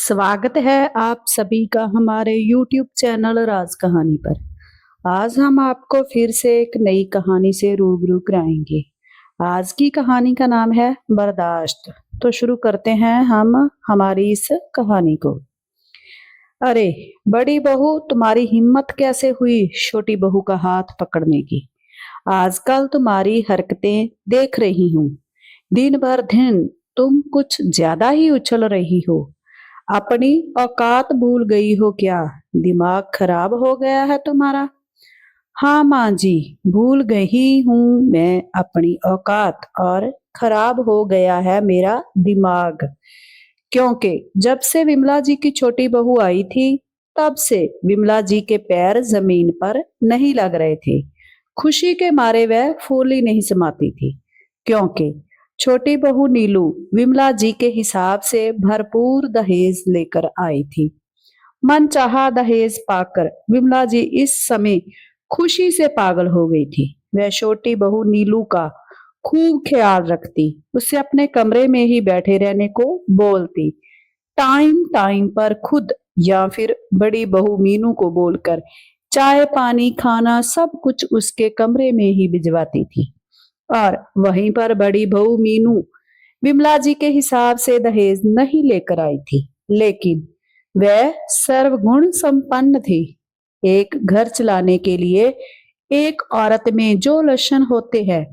स्वागत है आप सभी का हमारे YouTube चैनल राज कहानी पर। आज हम आपको फिर से एक नई कहानी से रूबरू कराएंगे। आज की कहानी का नाम है बर्दाश्त। तो शुरू करते हैं हम हमारी इस कहानी को। अरे बड़ी बहू, तुम्हारी हिम्मत कैसे हुई छोटी बहू का हाथ पकड़ने की? आजकल तुम्हारी हरकतें देख रही हूँ। दिन भर दिन तुम कुछ ज्यादा ही उछल रही हो। अपनी औकात भूल गई हो क्या? दिमाग खराब हो गया है तुम्हारा? हाँ माँ जी, भूल गई हूँ मैं अपनी औकात, और खराब हो गया है मेरा दिमाग। क्योंकि जब से विमला जी की छोटी बहू आई थी, तब से विमला जी के पैर जमीन पर नहीं लग रहे थे। खुशी के मारे वह फूली नहीं समाती थी, क्योंकि छोटी बहू नीलू विमला जी के हिसाब से भरपूर दहेज लेकर आई थी। मनचाहा दहेज पाकर विमला जी इस समय खुशी से पागल हो गई थी। वह छोटी बहू नीलू का खूब ख्याल रखती, उसे अपने कमरे में ही बैठे रहने को बोलती, टाइम टाइम पर खुद या फिर बड़ी बहू मीनू को बोलकर चाय पानी खाना सब कुछ उसके कमरे में ही भिजवाती थी। और वहीं पर बड़ी बहू मीनू विमला जी के हिसाब से दहेज नहीं लेकर आई थी, लेकिन वह सर्वगुण संपन्न थी। एक घर चलाने के लिए एक औरत में जो लक्षण होते हैं,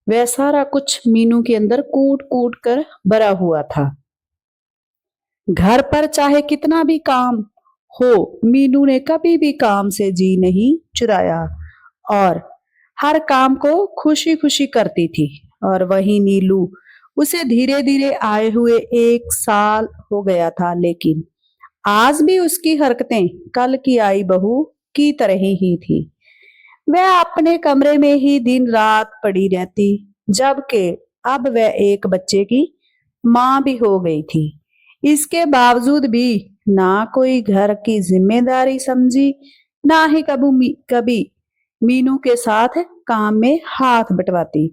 वह सारा कुछ मीनू के अंदर कूट कूट कर भरा हुआ था। घर पर चाहे कितना भी काम हो, मीनू ने कभी भी काम से जी नहीं चुराया और हर काम को खुशी खुशी करती थी। और वही नीलू, उसे धीरे धीरे आए हुए 1 साल हो गया था, लेकिन आज भी उसकी हरकतें कल की आई बहू की तरह ही थी। वह अपने कमरे में ही दिन रात पड़ी रहती, जबकि अब वह एक बच्चे की माँ भी हो गई थी। इसके बावजूद भी ना कोई घर की जिम्मेदारी समझी, ना ही कभी मीनू के साथ काम में हाथ बंटवाती।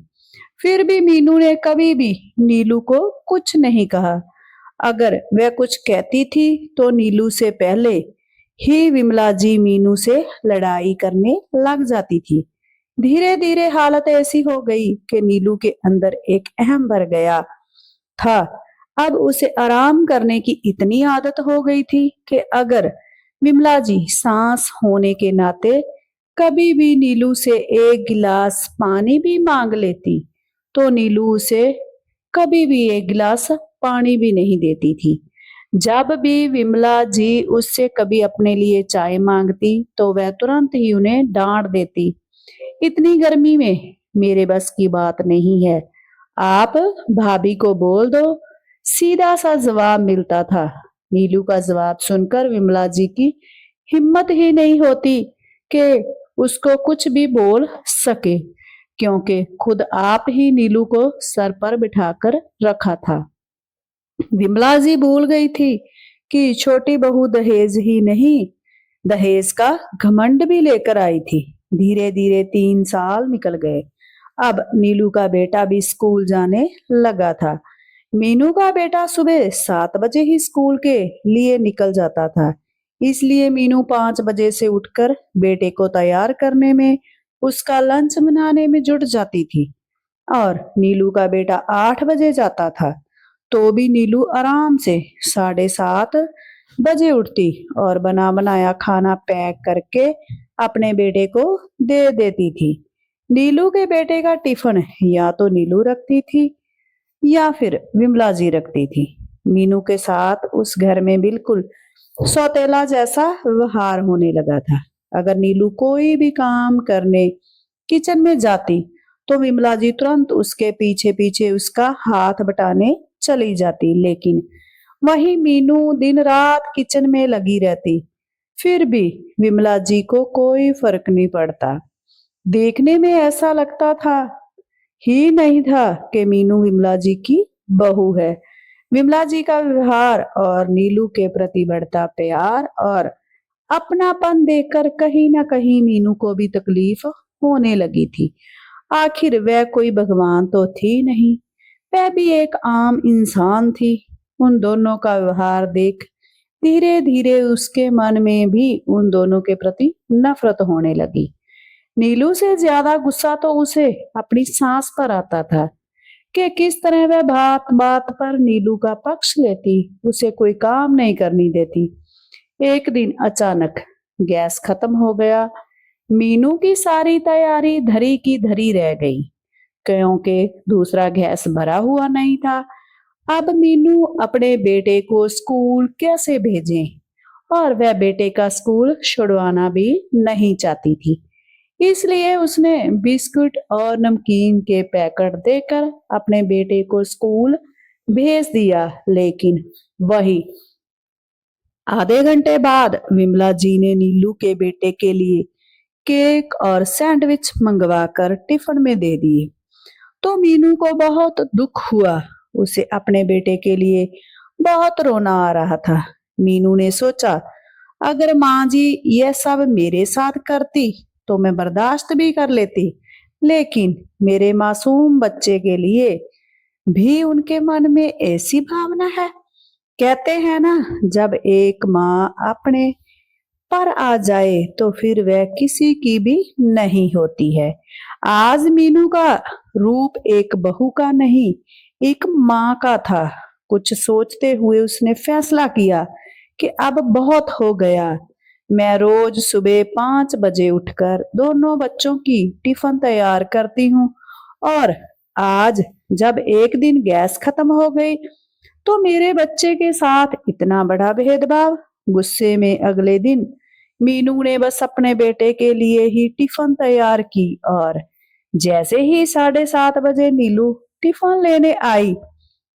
फिर भी मीनू ने कभी भी नीलू को कुछ नहीं कहा। अगर वह कुछ कहती थी तो नीलू से पहले ही विमला जी मीनू से लड़ाई करने लग जाती थी। धीरे धीरे हालत ऐसी हो गई कि नीलू के अंदर एक अहम भर गया था। अब उसे आराम करने की इतनी आदत हो गई थी कि अगर विमला जी सांस होने के नाते कभी भी नीलू से एक गिलास पानी भी मांग लेती, तो नीलू उसे कभी भी एक गिलास पानी भी नहीं देती थी। जब भी विमला जी उससे कभी अपने लिए चाय मांगती, तो वह तुरंत ही उन्हें डांट देती, इतनी गर्मी में मेरे बस की बात नहीं है, आप भाभी को बोल दो। सीधा सा जवाब मिलता था। नीलू का जवाब सुनकर विमला जी की हिम्मत ही नहीं होती कि उसको कुछ भी बोल सके, क्योंकि खुद आप ही नीलू को सर पर बिठाकर रखा था। विमला जी भूल गई थी कि छोटी बहू दहेज ही नहीं, दहेज का घमंड भी लेकर आई थी। धीरे धीरे 3 साल निकल गए। अब नीलू का बेटा भी स्कूल जाने लगा था। मीनू का बेटा सुबह 7 बजे ही स्कूल के लिए निकल जाता था, इसलिए मीनू 5 बजे से उठकर बेटे को तैयार करने में, उसका लंच बनाने में जुट जाती थी। और नीलू का बेटा 8 बजे जाता था, तो भी नीलू आराम से 7:30 बजे उठती और बना बनाया खाना पैक करके अपने बेटे को दे देती थी। नीलू के बेटे का टिफिन या तो नीलू रखती थी या फिर विमला जी रखती थी। मीनू के साथ उस घर में बिल्कुल सौतेला जैसा व्यवहार होने लगा था। अगर नीलू कोई भी काम करने किचन में जाती, तो विमला जी तुरंत उसके पीछे पीछे उसका हाथ बटाने चली जाती, लेकिन वही मीनू दिन रात किचन में लगी रहती। फिर भी विमला जी को कोई फर्क नहीं पड़ता। देखने में ऐसा लगता था ही नहीं था कि मीनू विमला जी की बहू है। विमला जी का व्यवहार और नीलू के प्रति बढ़ता प्यार और अपनापन देखकर कहीं ना कहीं मीनू को भी तकलीफ होने लगी थी। आखिर वह कोई भगवान तो थी नहीं, वह भी एक आम इंसान थी। उन दोनों का व्यवहार देख धीरे धीरे उसके मन में भी उन दोनों के प्रति नफरत होने लगी। नीलू से ज्यादा गुस्सा तो उसे अपनी सास पर आता था कि किस तरह वह बात बात पर नीलू का पक्ष लेती, उसे कोई काम नहीं करनी देती। एक दिन अचानक गैस खत्म हो गया। मीनू की सारी तैयारी धरी की धरी रह गई क्योंकि दूसरा गैस भरा हुआ नहीं था। अब मीनू अपने बेटे को स्कूल कैसे भेजें और वह बेटे का स्कूल छुड़वाना भी नहीं चाहती थी। इसलिए उसने बिस्कुट और नमकीन के पैकेट देकर अपने बेटे को स्कूल भेज दिया। लेकिन वही आधे घंटे बाद विमला जी ने नीलू के बेटे के लिए केक और सैंडविच मंगवाकर टिफिन में दे दिए तो मीनू को बहुत दुख हुआ। उसे अपने बेटे के लिए बहुत रोना आ रहा था। मीनू ने सोचा, अगर माँ जी यह सब मेरे साथ करती तो मैं बर्दाश्त भी कर लेती, लेकिन मेरे मासूम बच्चे के लिए भी उनके मन में ऐसी भावना है। कहते हैं ना, जब एक माँ अपने पर आ जाए तो फिर वह किसी की भी नहीं होती है। आज मीनू का रूप एक बहू का नहीं, एक माँ का था। कुछ सोचते हुए उसने फैसला किया कि अब बहुत हो गया। मैं रोज सुबह 5 बजे उठकर दोनों बच्चों की टिफिन तैयार करती हूँ और आज जब एक दिन गैस खत्म हो गई तो मेरे बच्चे के साथ इतना बड़ा भेदभाव। गुस्से में अगले दिन मीनू ने बस अपने बेटे के लिए ही टिफिन तैयार की और जैसे ही 7:30 बजे नीलू टिफिन लेने आई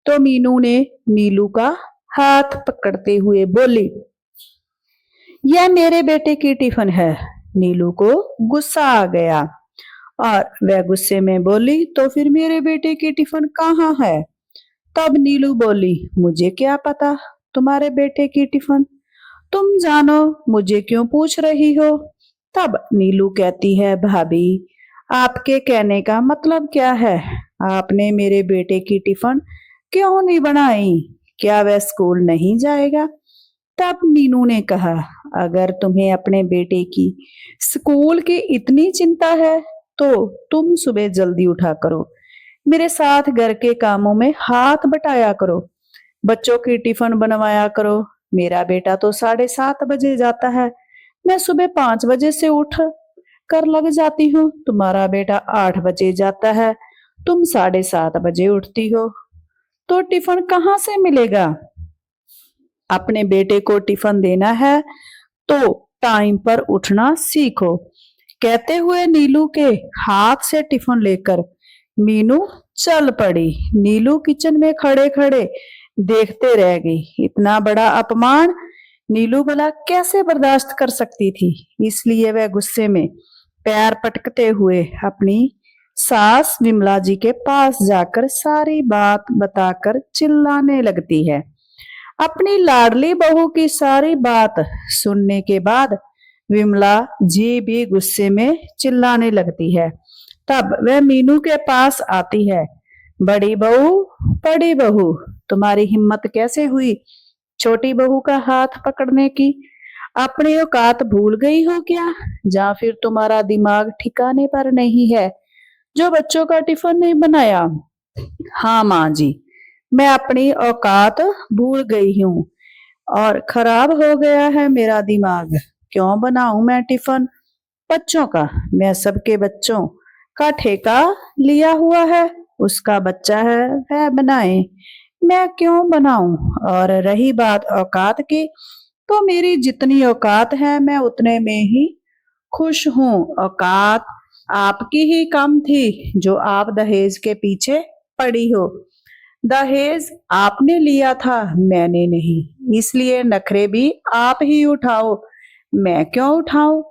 तो मीनू ने नीलू का हाथ पकड़ते हुए बोली, यह मेरे बेटे की टिफिन है। नीलू को गुस्सा आ गया और वह गुस्से में बोली, तो फिर मेरे बेटे की टिफिन कहाँ है? तब नीलू बोली, मुझे क्या पता तुम्हारे बेटे की टिफिन, तुम जानो, मुझे क्यों पूछ रही हो? तब नीलू कहती है, भाभी आपके कहने का मतलब क्या है? आपने मेरे बेटे की टिफिन क्यों नहीं बनाई? क्या वह स्कूल नहीं जाएगा? तब मीनू ने कहा, अगर तुम्हें अपने बेटे की स्कूल की इतनी चिंता है तो तुम सुबह जल्दी उठा करो, मेरे साथ घर के कामों में हाथ बटाया करो, बच्चों की टिफिन बनवाया करो। मेरा बेटा तो 7:30 बजे जाता है, मैं सुबह 5 बजे से उठ कर लग जाती हूँ। तुम्हारा बेटा 8 बजे जाता है, तुम 7:30 बजे उठती हो, तो टिफिन कहाँ से मिलेगा? अपने बेटे को टिफिन देना है तो टाइम पर उठना सीखो। कहते हुए नीलू के हाथ से टिफिन लेकर मीनू चल पड़ी। नीलू किचन में खड़े खड़े देखते रह गई। इतना बड़ा अपमान नीलू भला कैसे बर्दाश्त कर सकती थी? इसलिए वह गुस्से में पैर पटकते हुए अपनी सास विमला जी के पास जाकर सारी बात बताकर चिल्लाने लगती है। अपनी लाडली बहू की सारी बात सुनने के बाद विमला जी भी गुस्से में चिल्लाने लगती है। तब वह मीनू के पास आती है, बड़ी बहू, तुम्हारी हिम्मत कैसे हुई छोटी बहू का हाथ पकड़ने की? अपनी औकात भूल गई हो क्या? या फिर तुम्हारा दिमाग ठिकाने पर नहीं है जो बच्चों का टिफिन नहीं बनाया? हाँ माँ जी, मैं अपनी औकात भूल गई हूँ और खराब हो गया है मेरा दिमाग। क्यों बनाऊं मैं टिफिन बच्चों का? मैं सबके बच्चों का ठेका लिया हुआ है, उसका बच्चा है वह बनाए, मैं क्यों बनाऊं? और रही बात औकात की, तो मेरी जितनी औकात है मैं उतने में ही खुश हूँ। औकात आपकी ही कम थी जो आप दहेज के पीछे पड़ी हो। दहेज आपने लिया था, मैंने नहीं, इसलिए नखरे भी आप ही उठाओ, मैं क्यों उठाऊं?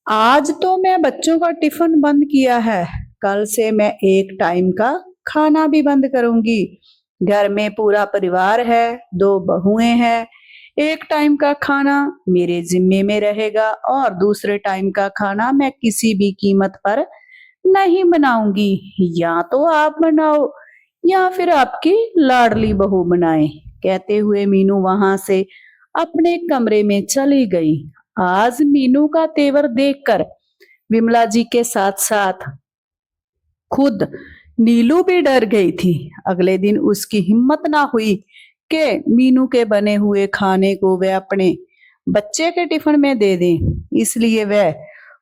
आज तो मैं बच्चों का टिफिन बंद किया है, कल से मैं एक टाइम का खाना भी बंद करूंगी। घर में पूरा परिवार है, 2 बहुएं हैं, एक टाइम का खाना मेरे जिम्मे में रहेगा और दूसरे टाइम का खाना मैं किसी भी कीमत पर नहीं बनाऊंगी। या तो आप बनाओ या फिर आपकी लाडली बहू बनाए। कहते हुए मीनू वहां से अपने कमरे में चली गई। आज मीनू का तेवर देखकर विमला जी के साथ साथ खुद नीलू भी डर गई थी। अगले दिन उसकी हिम्मत ना हुई कि मीनू के बने हुए खाने को वह अपने बच्चे के टिफिन में दे दे। इसलिए वह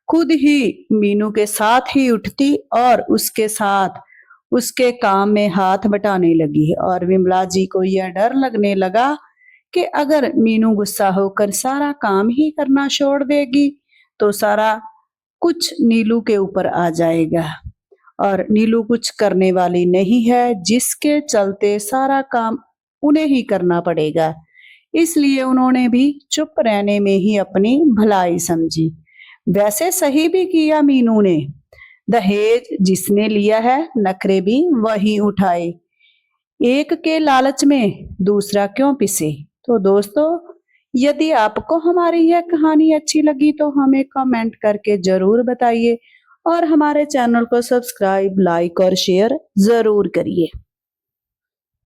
खुद ही मीनू के साथ ही उठती और उसके साथ उसके काम में हाथ बटाने लगी। और विमला जी को यह डर लगने लगा कि अगर मीनू गुस्सा होकर सारा काम ही करना छोड़ देगी तो सारा कुछ नीलू के ऊपर आ जाएगा और नीलू कुछ करने वाली नहीं है, जिसके चलते सारा काम उन्हें ही करना पड़ेगा। इसलिए उन्होंने भी चुप रहने में ही अपनी भलाई समझी। वैसे सही भी किया मीनू ने। दहेज जिसने लिया है नखरे भी वही उठाए। एक के लालच में दूसरा क्यों पिसे। तो दोस्तों, यदि आपको हमारी यह कहानी अच्छी लगी तो हमें कमेंट करके जरूर बताइए और हमारे चैनल को सब्सक्राइब, लाइक और शेयर जरूर करिए।